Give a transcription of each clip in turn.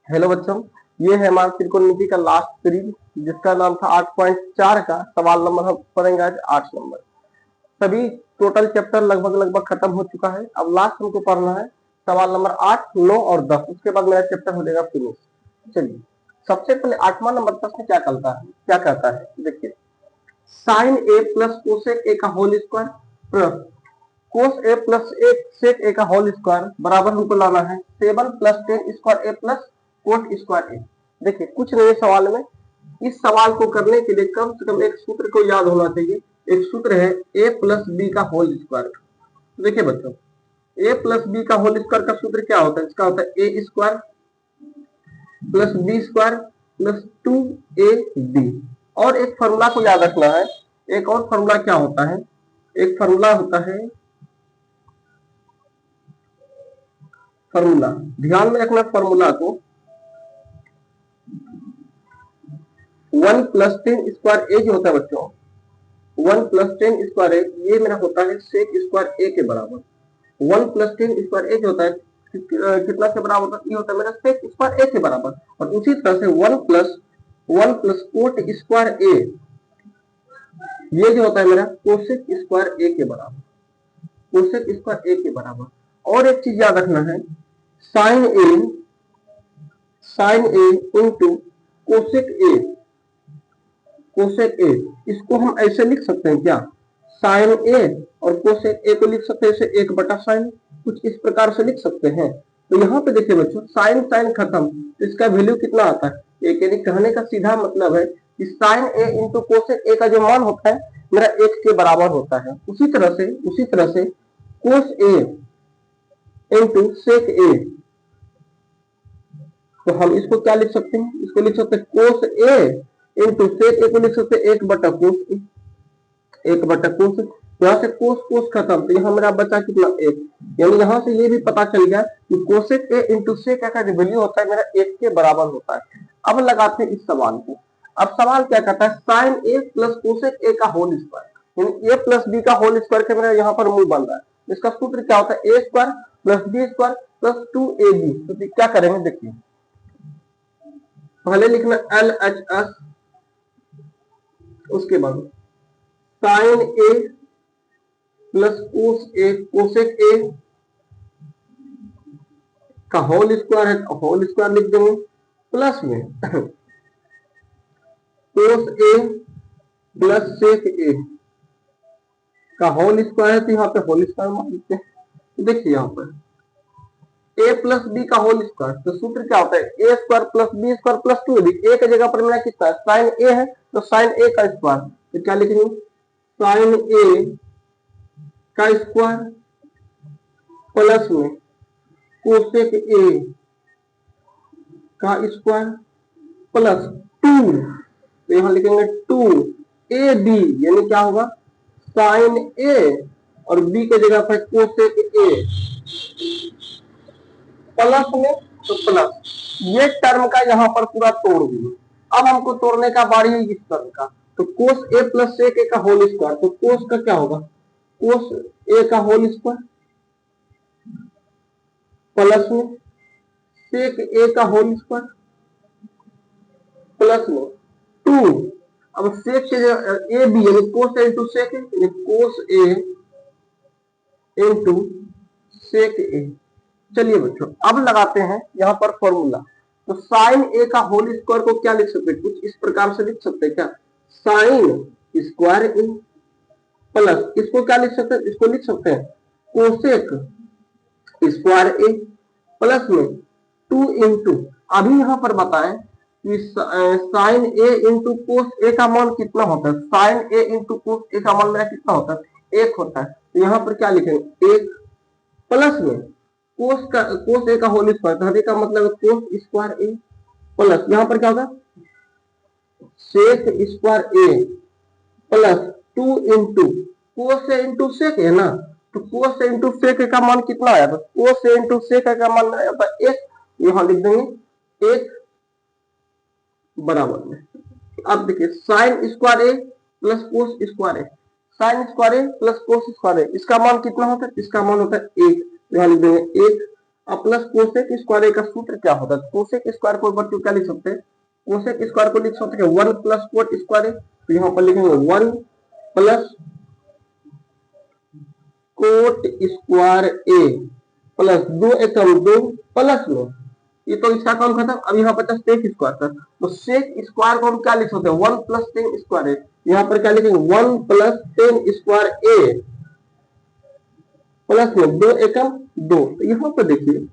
Hello बच्चों, ये है हमारा त्रिकोणमिति का लास्ट सीरीज जिसका नाम था 8.4 का सवाल नंबर हम पढ़ेंगे आज 8 नंबर। सभी टोटल चैप्टर लगभग खत्म हो चुका है। अब लास्ट हमको पढ़ना है सवाल नंबर 8, 9 और 10। उसके बाद मेरा चैप्टर हो जाएगा फिनिश। चलिए, सबसे पहले 8वां नंबर प्रश्न क्या कहता है देखिए, sine A plus cosec A का whole square plus cos A plus एक सेक ए का होल स्क्वायर बराबर हमको लाना है 7 प्लस 10 स्क्वायर ए प्लस कोट स्क्वायर ए। देखिए, कुछ नहीं सवाल में। इस सवाल को करने के लिए कम से कम एक सूत्र को याद होना चाहिए। एक सूत्र है ए प्लस बी का होल स्क्वायर। देखिए बच्चों, ए प्लस बी का होल स्क्वायर का सूत्र क्या होता है? इसका होता है A square plus B square plus 2ab। और एक फॉर्मूला को याद रखना है। एक और फॉर्मूला क्या होता है? एक फॉर्मूला होता है, फॉर्मूला ध्यान में रखना फॉर्मूला को, 1 प्लस 10 स्क्वायर ए जो होता है बच्चों, 1 प्लस 10 स्क्वायर ए, ये मेरा होता है सेक स्क्वायर ए के बराबर। 1 प्लस 10 स्क्वायर ए जो होता है कितना के बराबर होता है? ये होता है मेरा सेक स्क्वायर ए के बराबर। और उसी तरह से 1 प्लस कोट स्क्वायर ए, ये जो होता है मेरा कोसेक स्क्वायर ए के बराबर, कोसेक स्क्वायर ए के बराबर। और एक चीज याद रखना है, sine A into cosec A, cosec A, इसको हम ऐसे लिख सकते हैं क्या? साइन ए और कोसेक ए को लिख सकते हैं ऐसे 1/sin, कुछ इस प्रकार से लिख सकते हैं। तो यहाँ पे देखिए बच्चों, साइन साइन खत्म, तो इसका वैल्यू कितना आता है? एक, यानी कहने का सीधा मतलब है कि sine A into cosec A का जो मान होता है मेरा 1 के बराबर होता है। उसी तरह से कोस ए इंटू सेक ए, तो हम इसको क्या लिख सकते हैं? इसको लिख सकते हैं कोस ए इंटू सेक ए को लिख सकते हैं 1/कोस ए, 1/कोस। यहाँ से कोस खत्म, तो यहाँ मेरा बचा कितना? 1। यानी यहाँ से ये भी पता चल गया कि कोसेक ए इंटू सेक ए का जो वैल्यू होता है मेरा 1 के बराबर होता है। अब लगाते हैं इस सवाल को। अब सवाल क्या कहता है? Sine A plus cosec A का होल स्क्वायर, यानी ए प्लस बी का होल स्क्वायर का मेरा यहाँ पर मूल बन रहा है। इसका सूत्र क्या होता है? A square plus B square plus 2ab। तो क्या करेंगे देखिए, पहले लिखना LHS, उसके बाद sine A plus cos A, cosec A का होल स्क्वायर है, होल स्क्वायर लिख देंगे, प्लस में कोस ए प्लस सेक ए का होल स्क्वायर है, तो यहाँ पे होल स्क्वायर मान लेते हैं। देखिए यहाँ पर a प्लस बी का होल स्क्वायर, तो सूत्र क्या होता है? A square plus B square plus 2ab। A की जगह पर मेरा कितना है? साइन ए है, तो साइन ए का स्क्वायर, तो क्या लिखेंगे? साइन ए का स्क्वायर प्लस में कोसेक ए का स्क्वायर प्लस 2, तो यहां लिखेंगे 2ab, यानी क्या होगा? साइन ए और बी की जगह पर कोसेक ए प्लस में, तो प्लस ये टर्म का यहाँ पर पूरा तोड़ दिए। अब हमको तोड़ने का बारी है इस टर्म का, तो कोस ए प्लस सेक ए का होल स्क्वायर, तो कोस का क्या होगा? कोस ए का होल स्क्वायर प्लस में सेक ए का होल स्क्वायर प्लस में 2। अब सेक के ए बी, यानी कोस ए इंटू सेक ए, यानी कोस ए इंटू सेक ए। चलिए बच्चों, अब लगाते हैं यहाँ पर फॉर्मूला। तो साइन ए का होल स्क्वायर को क्या लिख सकते हैं? कुछ इस प्रकार से लिख सकते हैं क्या? साइन स्क्वायर ए प्लस, इसको क्या लिख सकते हैं? इसको लिख सकते हैं कोसेक स्क्वायर ए प्लस में 2 इंटू, अभी यहाँ पर बताएं कि साइन ए इंटू कोस ए का मान कितना होता है? साइन ए इंटू कोस ए का मान मेरा कितना होता है? 1 होता है। तो यहाँ पर क्या लिखेंगे? 1 प्लस में कोस ए का होल स्क्वायर, का मतलब है कोस स्क्वायर ए प्लस, यहाँ पर क्या होगा? सेक स्क्वायर ए प्लस 2 इंटू कोस ए इंटू सेक है ना, तो कोस ए इंटू सेक का मान कितना आया? तो कोस ए इंटू सेक का मान आया था 1, यहां लिख देंगे 1 बराबर में। अब देखिए, साइन स्क्वायर ए प्लस कोस स्क्वायर ए, साइन स्क्वायर ए प्लस कोस स्क्वायर ए, इसका मान कितना होता है? इसका मान होता है 1, यहाँ लिख देंगे 1 अब प्लस कोसेक स्क्वायर ए का सूत्र क्या होता है? कोसेक स्क्वायर को बच्चों क्या लिख सकते हैं? कोसेक स्क्वायर को लिख सकते हैं 1 प्लस कोट स्क्वायर, तो यहाँ पर लिखेंगे 1 प्लस कोट स्क्वायर ए प्लस 2 एकम 2 प्लस में, ये तो इसका काम खत्म। अब यहाँ पर सेक स्क्वायर था, तो सेक स्क्वायर को हम क्या लिख सकते हैं? 1 प्लस 10 स्क्वायर है, यहाँ पर क्या लिखेंगे? 1 प्लस 10 स्क्वायर ए प्लस में 2 एकम 2। तो यहाँ पर देखिए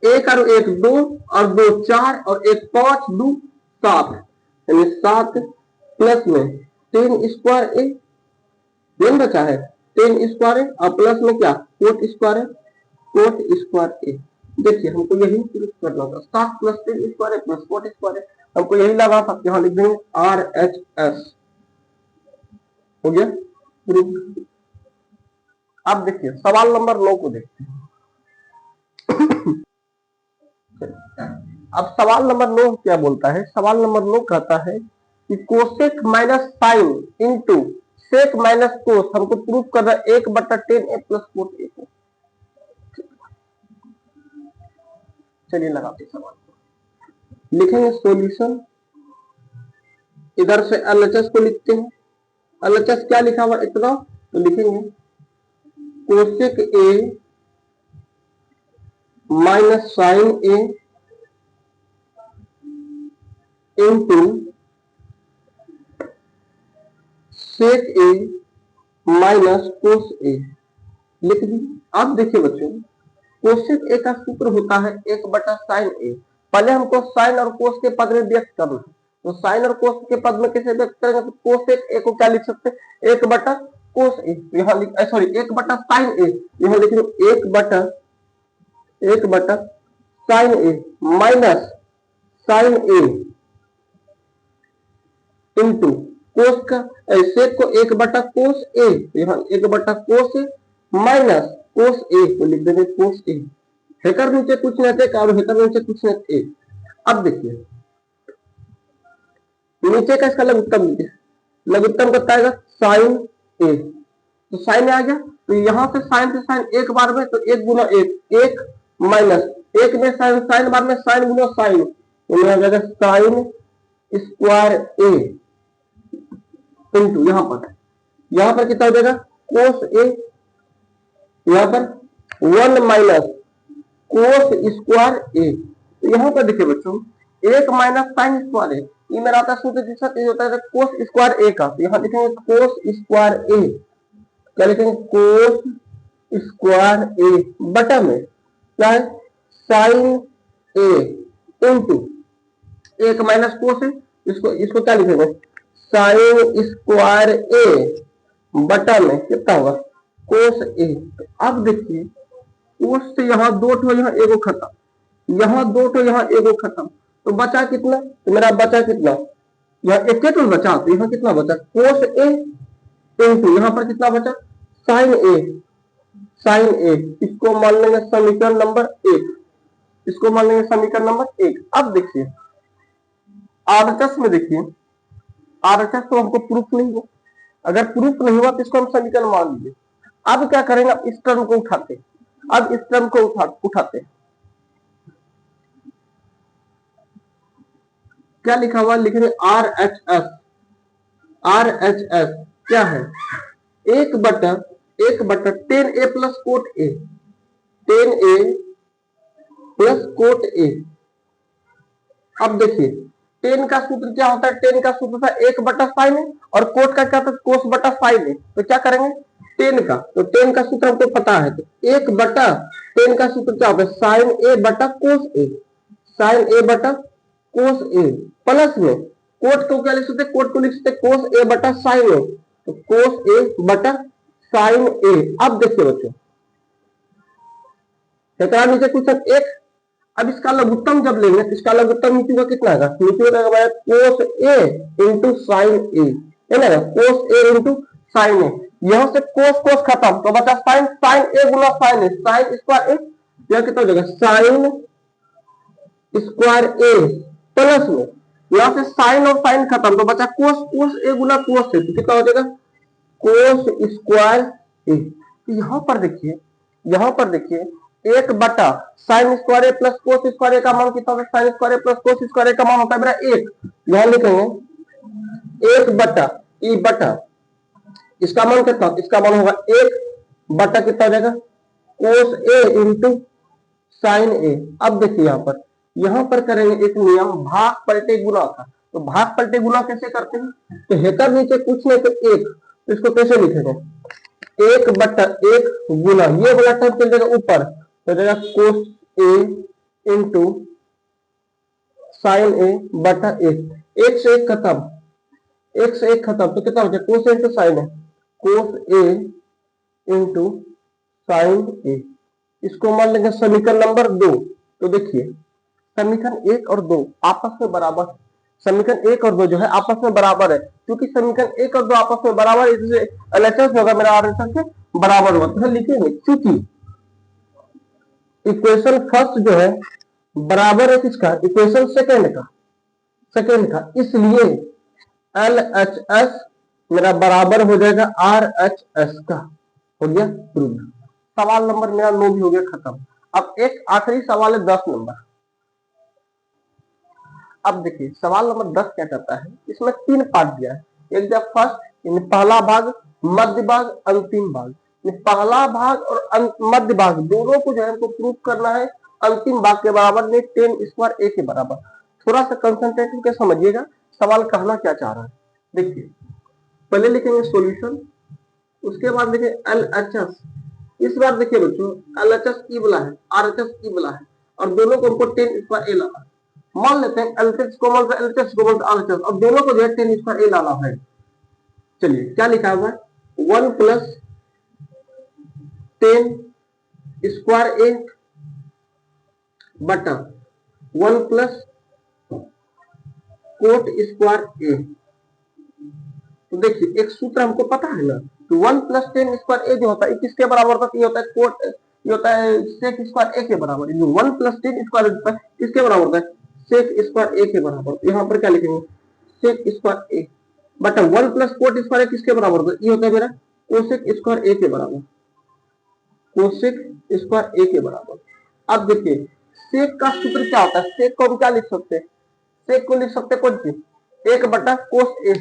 एक और एक 2 और 2 4 और एक 5 2 7, यानी 7 प्लस में 10 स्क्वायर ए, ध्यान बचा है 10 स्क्वायर है और प्लस में क्या कोट स्क्वायर है, कोट स्क्वायर ए। देखिए हमको यही प्रूफ करना था, 7 प्लस 10 स्क्वायर है प्लस कोट स्क्वायर है, हमको यही लगा था। यहाँ लिख देंगे RHS, हो गया प्रूफ। अब देखिए सवाल नंबर 9 को देखते हैं। अब सवाल नंबर 9 क्या बोलता है? सवाल नंबर 9 कहता है कि cosec minus sine into sec minus cos हमको प्रूफ कर रहा है 1/10 प्लस कोट ए को। चलिए लगाते सवाल, लिखेंगे सॉल्यूशन, इधर से एलएचएस को लिखते हैं। एलएचएस क्या लिखा हुआ इतना, तो लिखेंगे cosec A minus sine A into sec A minus cos A, लिख दी। अब देखिए बच्चों कोसेक ए का सूत्र होता है 1/साइन ए। पहले हमको साइन और कोस के पद में व्यक्त करना है, तो साइन और कोस के पद में कैसे व्यक्त करेंगे? तो कोसेक ए को क्या लिख सकते हैं? 1/कोस ए, यहाँ लिख सॉरी 1/साइन ए, यहाँ लिख लो 1/साइन ए minus sine A into cos का सेक को 1/कोस ए, यहाँ 1/कोस ए माइनस कोस ए को लिख देंगे कोस ए। हेकर नीचे कुछ नहीं थे और हेकर नीचे कुछ नहीं ए। अब देखिए नीचे का इसका लघुत्तम लीजिए, लघुत्तम कितना आएगा? साइन ए, तो साइन आ गया, तो यहां से साइन एक बार में, तो 1 गुना 1 माइनस 1 में साइन, साइन बार में साइन गुना साइन, तो आ जाएगा साइन स्क्वायर ए इंटू यहाँ पर कितना हो जाएगा? कोस ए, यहाँ पर 1 माइनस कोस स्क्वायर ए। तो यहाँ पर देखिए बच्चों 1 माइनस साइन स्क्वायर ए, ये मेरा आता है सूत्र जिसका तेज होता है कोस स्क्वायर ए का, तो यहाँ लिखेंगे कोस स्क्वायर ए, क्या लिखेंगे? कोस स्क्वायर ए बटा में क्या है? Sine A into 1 minus cos है, इसको क्या लिखेंगे? साइन स्क्वायर ए बटा में कितना होगा? कोस ए। तो अब देखिए कोस से यहाँ 2 ठो, यहाँ एगो खत्म, यहाँ 2 ठो, यहाँ एगो खत्म, तो बचा कितना? तो मेरा बचा कितना? यहाँ एक टो बचा, तो यहाँ कितना बचा? कोस ए इंटू यहाँ पर कितना बचा? साइन ए, साइन ए। इसको मान लेंगे समीकरण नंबर 1, इसको मान लेंगे समीकरण नंबर 1। अब देखिए आरएचएस में देखिए, आरएचएस तो हमको प्रूफ नहीं हुआ, अगर प्रूफ नहीं हुआ तो इसको हम समीकरण मान लीजिए। अब क्या करेंगे? इस टर्म को उठाते, अब इस टर्म को उठाते, क्या लिखा हुआ? लिखेंगे RHS, RHS क्या है? 1/10 A plus cot A, 10 A plus cot A. अब देखिए 10 का सूत्र क्या होता है? 10 का सूत्र था 1/साइन है, और कोट का क्या था? कोस बटा साइन है। तो क्या करेंगे 10 का, तो 10 का सूत्र हमको पता है, तो 1/10 का सूत्र क्या होता है? साइन ए बटा कोस ए, साइन ए बटा कोस ए प्लस में कोट को क्या लिख सकते? कोट को लिख सकते कोस ए बटा साइन ए, तो कोस ए बटा साइन ए। अब देखिए बच्चों नीचे कुछ एक, अब इसका लघुत्तम जब लेंगे तो इसका लघुत्तम नीचे का कितना आएगा? नीचे का कोस ए इंटू साइन ए, है ना? कोस ए इंटू साइन ए, यहां से कोस कोस खत्म, तो बचा साइन, साइन ए गुना साइन ए, साइन स्क्वायर ए, यह कितना हो जाएगा? साइन स्क्वायर ए प्लस में यहां से साइन और साइन खत्म, तो बचा कोस, कोस ए गुना कोस ए, तो कितना हो जाएगा? कोस स्क्वायर ए। यहां पर देखिए एक बटा साइन स्क्वायर ए प्लस कोस स्क्वायर ए का मान कितना होगा, साइन स्क्वायर ए प्लस कोस स्क्वायर ए का मान होता है मेरा एक, यहां लिखेंगे एक बटा ई बटा इसका मान कितना, इसका मान होगा एक बटा कितना हो जाएगा कोस ए इंटू साइन ए। अब देखिए यहां पर करेंगे एक नियम भाग पलटे गुना का। तो भाग पलटे गुना कैसे करते हैं, तो हेतर नीचे कुछ नहीं तो एक, तो इसको कैसे लिखेंगे एक बटा एक गुना ये वाला टर्म चल जाएगा ऊपर, तो जाएगा कोस ए इंटू साइन ए बटा एक से एक खत्म, एक से एक खत्म, तो कितना हो जाएगा कोस ए इंटू साइन है, कोस ए इंटू साइन ए। इसको मान लेंगे समीकरण नंबर 2। तो देखिए समीकरण 1 और 2 आपस में बराबर, समीकरण 1 और 2 जो है आपस में बराबर है, क्योंकि समीकरण 1 और 2 आपस में बराबर है इससे एलएचएस होगा मेरा आरएचएस से बराबर होगा। तो लिखेंगे क्योंकि इक्वेशन फर्स्ट जो है बराबर है किसका, इक्वेशन सेकेंड का, इसलिए एलएचएस मेरा बराबर हो जाएगा आरएचएस का। हो गया प्रूव। सवाल नंबर मेरा 9 भी हो गया खत्म। अब एक आखिरी सवाल है 10 नंबर। अब देखिए सवाल नंबर 10 क्या करता है, इसमें 3 पार्ट दिया है, एक दिया फर्स्ट पहला भाग, मध्य भाग, अंतिम भाग। पहला भाग और मध्य भाग दोनों को जो है हमको प्रूव करना है अंतिम भाग के बराबर में 10 स्क्वायर ए के बराबर। थोड़ा सा कंसंट्रेट करके समझिएगा सवाल कहना क्या चाह रहा है। देखिए पहले लिखेंगे सॉल्यूशन, उसके बाद देखिए एलएचएस। इस बार देखिए बच्चों एलएचएस ई वाला है, आरएचएस ई वाला है, और दोनों को हमको 10 स्क्वायर ए लाना है। मान लेते हैं एलएचएस को मान एलएचएस को मान आरएचएस, और दोनों को जो है 10 स्क्वायर ए लाना है। चलिए क्या लिखा हुआ है 1 प्लस 10 स्क्वायर ए बटा 1 प्लस कोट स्क्वायर ए। तो देखिए एक सूत्र हमको पता है ना, तो 1 प्लस 10 स्क्वायर ए जो होता है किसके बराबर होता है, ये होता है कोट, ये होता है सेक स्क्वायर ए के बराबर। 1 प्लस 10 स्क्वायर किसके बराबर होता है, सेक स्क्वायर ए के बराबर। यहाँ पर क्या लिखेंगे सेक स्क्वायर ए बटा 1 प्लस कोट स्क्वायर किसके बराबर होता है, ये होता है मेरा कोसेक स्क्वायर ए के बराबर, कोसेक स्क्वायर ए के बराबर। अब देखिए सेक का सूत्र क्या होता है, सेक को हम क्या लिख सकते हैं, सेक को लिख सकते हैं कौन चीज 1 बटा कोस ए।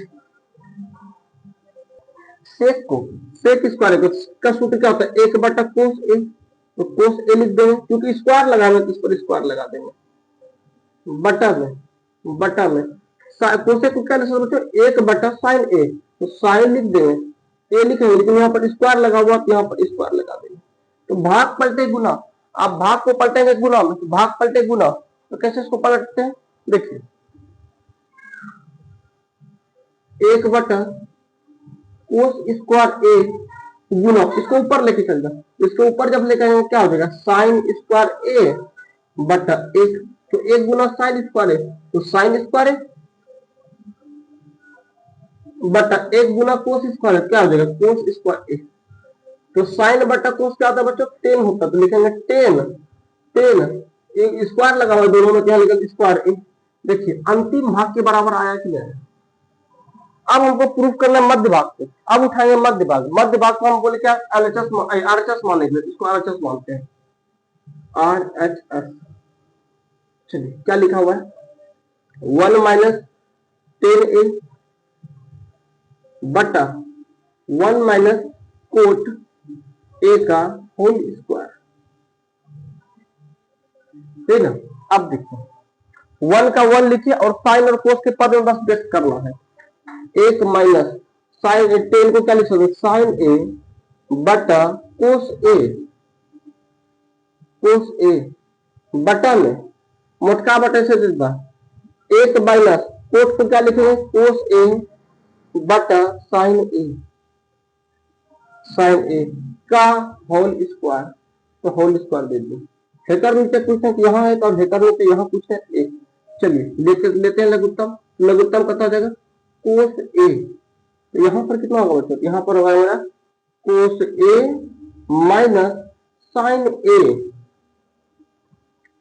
सेक को सेक स्क्वायर का सूत्र क्या होता है 1 बटा कोस ए, तो कोस ए लिख देंगे क्योंकि स्क्वायर लगाना है, इस पर स्क्वायर लगा देंगे बटा में कोसेक को क्या लिख सकते हैं 1 बटा साइन ए, तो साइन लिख देंगे ए लिखेंगे, लेकिन यहाँ पर स्क्वायर लगा हुआ तो यहाँ पर स्क्वायर लगा देंगे। तो भाग पलटे गुना, आप भाग को पलटेंगे गुना में, तो भाग पलटे गुना, तो कैसे इसको पलटते हैं देखिए 1 बटा कोस स्क्वायर ए गुना, इसको ऊपर लेके चल जाए, इसको ऊपर जब लेके आएंगे क्या हो जाएगा साइन स्क्वायर ए बटा 1, तो 1 गुना साइन स्क्वायर ए, तो साइन स्क्वायर ए बटा 1 गुना कोस स्क्वायर क्या हो जाएगा कोस स्क्वायर ए। तो साइन बटा कोस क्या होता है बच्चों 10 होता है, तो लिखेंगे 10 एक स्क्वायर लगा हुआ दोनों में, क्या लिखेंगे स्क्वायर ए। देखिए अंतिम भाग के बराबर आया कि नहीं। अब हमको प्रूफ करना है मध्य भाग को, अब उठाएंगे मध्य भाग को हम बोले क्या एलएचएस आरएचएस मान लेंगे, इसको आरएचएस मानते हैं आरएचएस। चलिए क्या लिखा हुआ है 1 माइनस 10 ए बटा 1 माइनस कोट ए का होल स्क्वायर, ठीक है। अब देखिए 1 का 1 लिखिए और साइन और कोस के पद में बस व्यक्त करना है, 1 माइनस साइन 10 को क्या लिख सकते साइन ए बटा कोस ए बटा में मोटका बटे से 1 माइनस कोट को क्या लिखेंगे कोस ए बटा साइन ए का होल स्क्वायर, तो होल स्क्वायर दे दी। हेकर नीचे पूछे कि यहाँ है तो हेकर नीचे यहाँ पूछे एक। चलिए लेते हैं लघुत्तम कता हो जाएगा कोस ए, तो यहाँ पर कितना होगा बच्चों, यहाँ पर होगा मेरा कोस ए माइनस साइन ए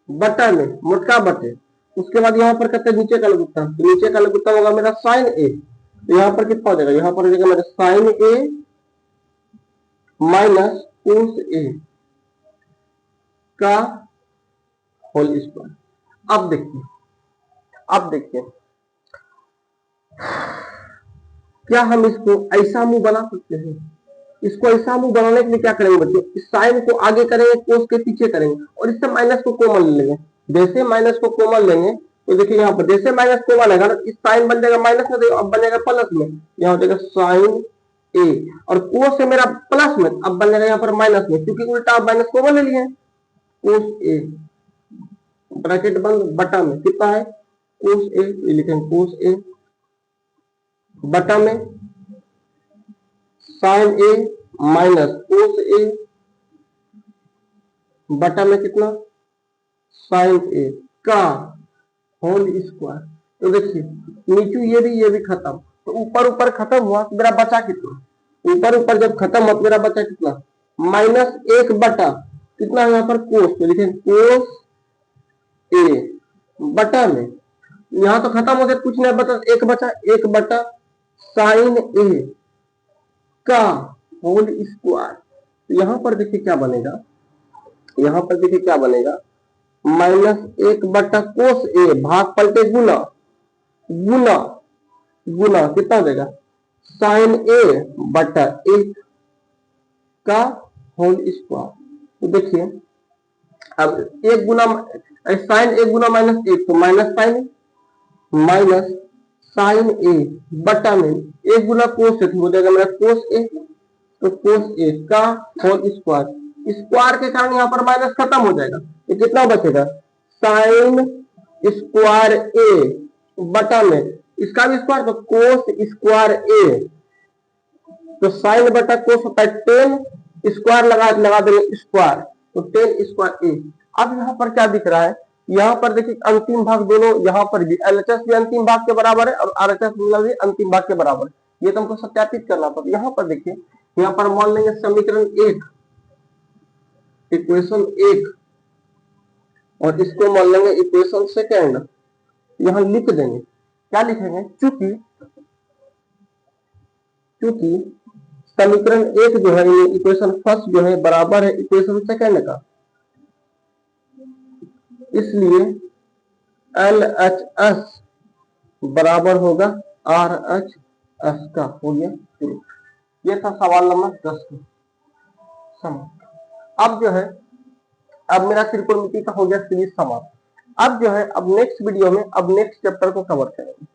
बटा में मोटका बटे, उसके बाद यहाँ पर कहते हैं नीचे का लघुत्तम, तो नीचे का लघुत्तम होगा मेरा साइन ए, तो यहाँ पर कितना हो जाएगा, यहाँ पर हो जाएगा मेरा साइन ए माइनस कोस ए का होल स्क्वायर। अब देखिए क्या हम इसको ऐसा मुंह बना सकते हैं? इसको ऐसा मुंह बनाने के लिए क्या करेंगे बच्चों, इस साइन को आगे करेंगे, कोस के पीछे करेंगे और इससे माइनस को कॉमन ले लेंगे। जैसे माइनस को कॉमन लेंगे तो देखिए यहाँ पर जैसे माइनस कॉमन आएगा ना, इस साइन बन जाएगा माइनस में, अब बनेगा प्लस में, यहाँ हो जाएगा साइन ए, और कोस से मेरा प्लस में, अब बन जाएगा यहाँ पर माइनस में, क्योंकि उल्टा माइनस कॉमन ले लिए, कोस ए ब्रैकेट बंद बटा में कितना है कोस ए, लिखेंगे कोस ए बटा में साइन ए माइनस कोस ए बटा में कितना साइन ए का होल स्क्वायर। तो देखिए नीचे ये भी खत्म, तो ऊपर ऊपर खत्म हुआ तो मेरा बचा कितना, ऊपर ऊपर जब खत्म हुआ तो मेरा बचा कितना माइनस एक बटा कितना है यहाँ पर कोस, तो लिखेंगे कोस ए बटा में, यहाँ तो खत्म हो गया कुछ नहीं बचा, एक बटा साइन ए का होल स्क्वायर। तो यहाँ पर देखिए क्या बनेगा, यहाँ पर देखिए क्या बनेगा माइनस एक बटा कोस ए भाग पलटे गुना गुना गुना कितना देगा साइन ए बटा एक का होल स्क्वायर। तो देखिए अब एक गुना साइन एक गुना माइनस एक, तो माइनस साइन ए बटा में एक गुना कोस ए हो जाएगा मेरा कोस ए, तो कोस ए का होल स्क्वायर, स्क्वायर के कारण यहाँ पर माइनस खत्म हो जाएगा, ये कितना बचेगा साइन स्क्वायर ए बटा में इसका भी स्क्वायर, तो कोस स्क्वायर ए, तो साइन बटा कोस होता है टेन, स्क्वायर लगा देंगे स्क्वायर, तो टेन स्क्वायर ए। अब यहाँ पर क्या दिख रहा है, यहाँ पर देखिए अंतिम भाग दोनों, यहाँ पर भी एलएचएस भी अंतिम भाग के बराबर है और आरएचएस भी अंतिम भाग के बराबर है, ये तो हमको सत्यापित करना पड़ता। यहाँ पर देखिए, यहाँ पर मान लेंगे समीकरण एक, इक्वेशन एक, और इसको मान लेंगे इक्वेशन सेकेंड, यहाँ लिख देंगे, क्या लिखेंगे, चूंकि समीकरण एक जो है इक्वेशन फर्स्ट जो है बराबर है इक्वेशन सेकेंड का, इसलिए LHS बराबर होगा RHS का। हो गया शुरू, ये था सवाल नंबर 10 का। अब जो है, अब मेरा त्रिकोणमिति का हो गया सीरीज समाप्त। अब जो है, अब नेक्स्ट वीडियो में अब नेक्स्ट चैप्टर को कवर करेंगे।